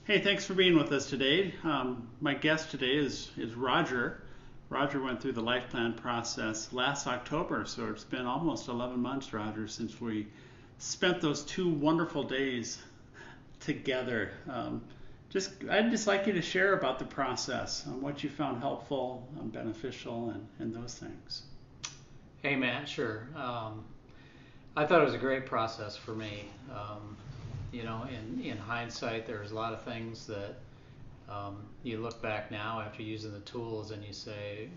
Hey, thanks for being with us today. My guest today is Roger. Roger went through the LifePlan process last October, so it's been almost 11 months, Roger, since we spent those 2 wonderful days together. I'd just like you to share about the process, what you found helpful, beneficial, and those things. Hey Matt, sure. I thought it was a great process for me. In hindsight, there's a lot of things that you look back now after using the tools and you say,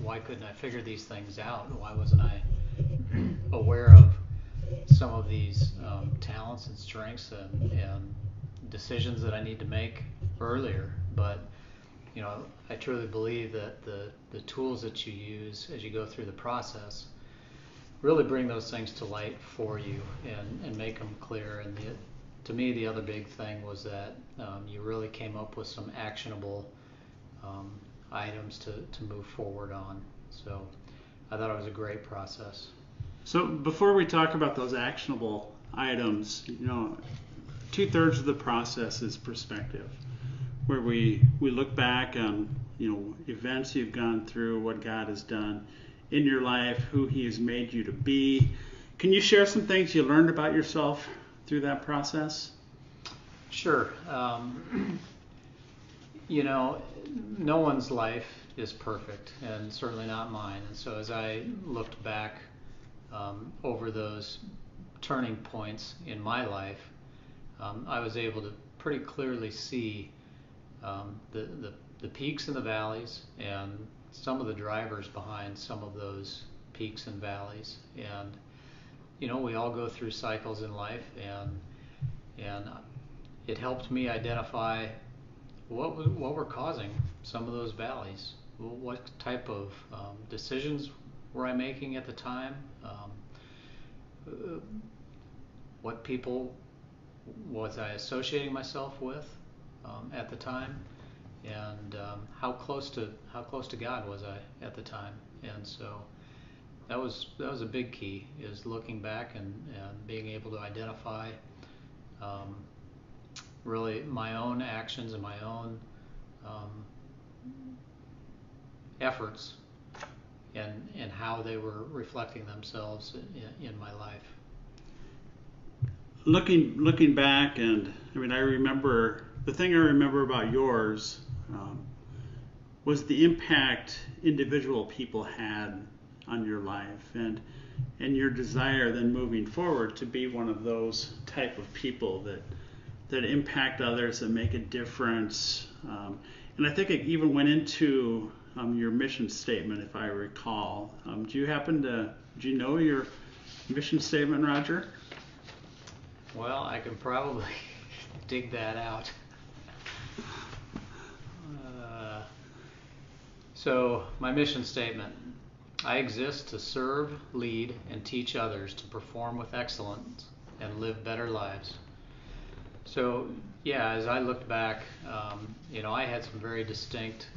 why couldn't I figure these things out? Why wasn't I aware of some of these talents and strengths and decisions that I need to make earlier? But I truly believe that the tools that you use as you go through the process really bring those things to light for you and make them clear. And to me, the other big thing was that you really came up with some actionable items to move forward on. So I thought it was a great process. So before we talk about those actionable items, 2/3 of the process is perspective, where we look back on events you've gone through, what God has done in your life, who He has made you to be. Can you share some things you learned about yourself through that process? Sure. No one's life is perfect, and certainly not mine. And so as I looked back over those turning points in my life, I was able to pretty clearly see the peaks and the valleys and some of the drivers behind some of those peaks and valleys. And we all go through cycles in life, and it helped me identify what were causing some of those valleys. What type of decisions were I making at the time? What people was I associating myself with at the time? And how close to God was I at the time? And so that was a big key, is looking back and being able to identify really my own actions and my own efforts and how they were reflecting themselves in my life. Looking back, and I remember the thing I remember about yours was the impact individual people had on your life, and your desire then moving forward to be one of those type of people that impact others and make a difference. And I think it even went into your mission statement, if I recall. Do you know your mission statement, Roger? Well, I can probably dig that out. So my mission statement: I exist to serve, lead, and teach others to perform with excellence and live better lives. So yeah, as I looked back, I had some very distinct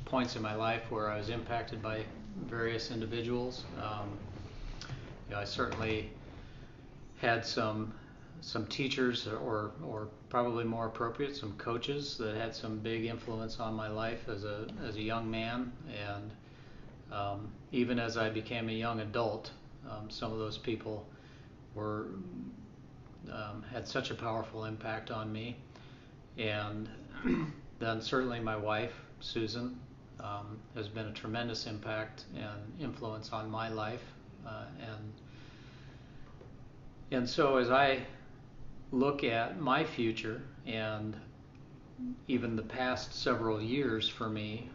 points in my life where I was impacted by various individuals. I certainly had some teachers, or probably more appropriate, some coaches that had some big influence on my life as a young man, and even as I became a young adult, some of those people were had such a powerful impact on me. And then certainly my wife, Susan, has been a tremendous impact and influence on my life, and so as I look at my future and even the past several years for me,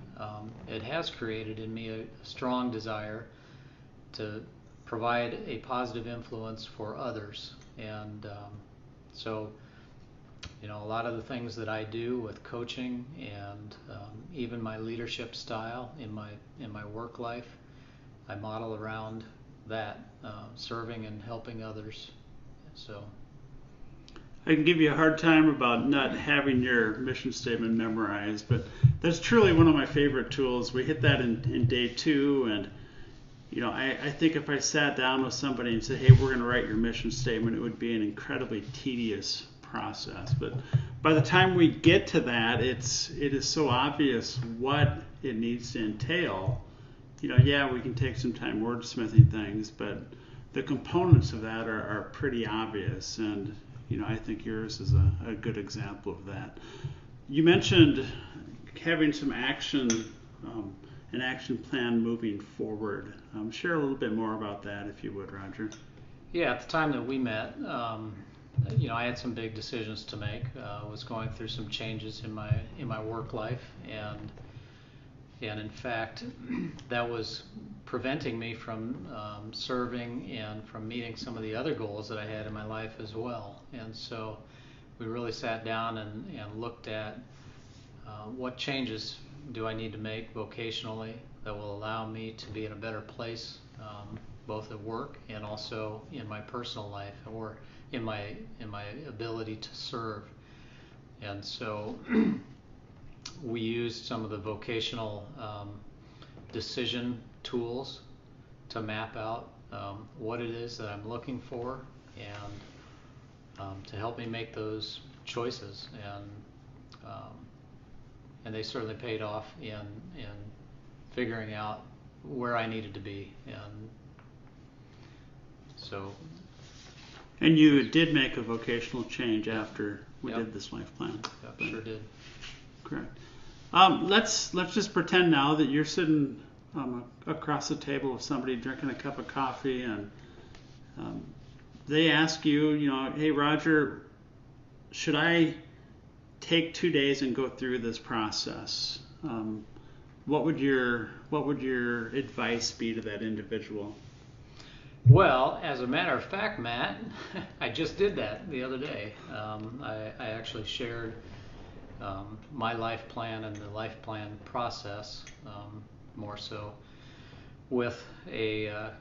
it has created in me a strong desire to provide a positive influence for others. And so a lot of the things that I do with coaching and even my leadership style in my work life, I model around that, serving and helping others. So I can give you a hard time about not having your mission statement memorized, but that's truly one of my favorite tools. We hit that in day 2, and I think if I sat down with somebody and said, hey, we're going to write your mission statement, it would be an incredibly tedious process. But by the time we get to that, it is so obvious what it needs to entail. Yeah, we can take some time wordsmithing things, but the components of that are pretty obvious. And, I think yours is a good example of that. You mentioned having some action, an action plan moving forward. Share a little bit more about that, if you would, Roger. Yeah, at the time that we met, I had some big decisions to make. I was going through some changes in my work life, and in fact, that was preventing me from serving and from meeting some of the other goals that I had in my life as well. And so we really sat down and looked at what changes do I need to make vocationally that will allow me to be in a better place, both at work and also in my personal life, or in my ability to serve. And so we used some of the vocational decision tools to map out what it is that I'm looking for, and to help me make those choices. And they certainly paid off in figuring out where I needed to be. And you did make a vocational change after we Yep. did this life plan. Yep, sure did. Correct. Let's just pretend now that you're sitting across the table with somebody drinking a cup of coffee, and they ask you, hey Roger, should I take 2 days and go through this process? What would your advice be to that individual? Well, as a matter of fact, Matt, I just did that the other day. I actually shared my life plan and the life plan process, more so, with a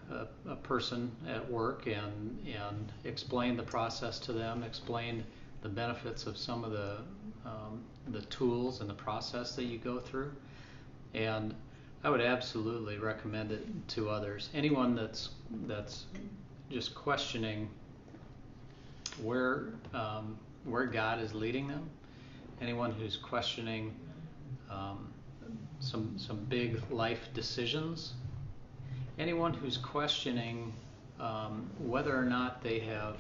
person at work, and explained the process to them, explained the benefits of some of the tools and the process that you go through. And I would absolutely recommend it to others. Anyone that's just questioning where God is leading them, anyone who's questioning some big life decisions, anyone who's questioning whether or not they have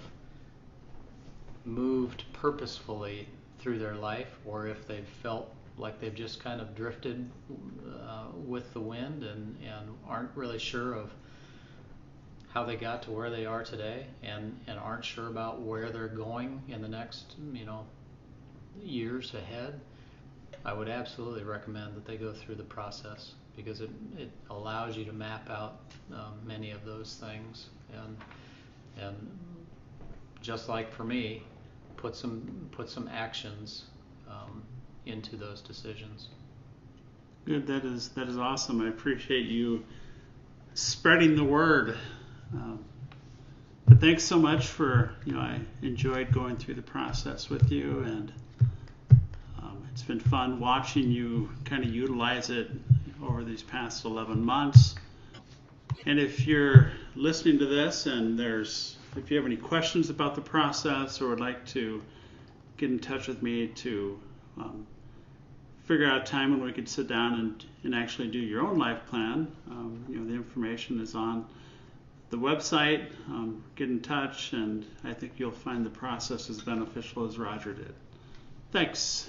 moved purposefully through their life, or if they've felt like they've just kind of drifted with the wind, and aren't really sure of how they got to where they are today, and aren't sure about where they're going in the next years ahead. I would absolutely recommend that they go through the process, because it allows you to map out many of those things, and just like for me, put some actions into those decisions. Good. That is awesome. I appreciate you spreading the word. But thanks so much for, I enjoyed going through the process with you, and it's been fun watching you kind of utilize it over these past 11 months. And if you're listening to this and if you have any questions about the process, or would like to get in touch with me to figure out a time when we could sit down and actually do your own life plan, the information is on the website. Get in touch, and I think you'll find the process as beneficial as Roger did. Thanks.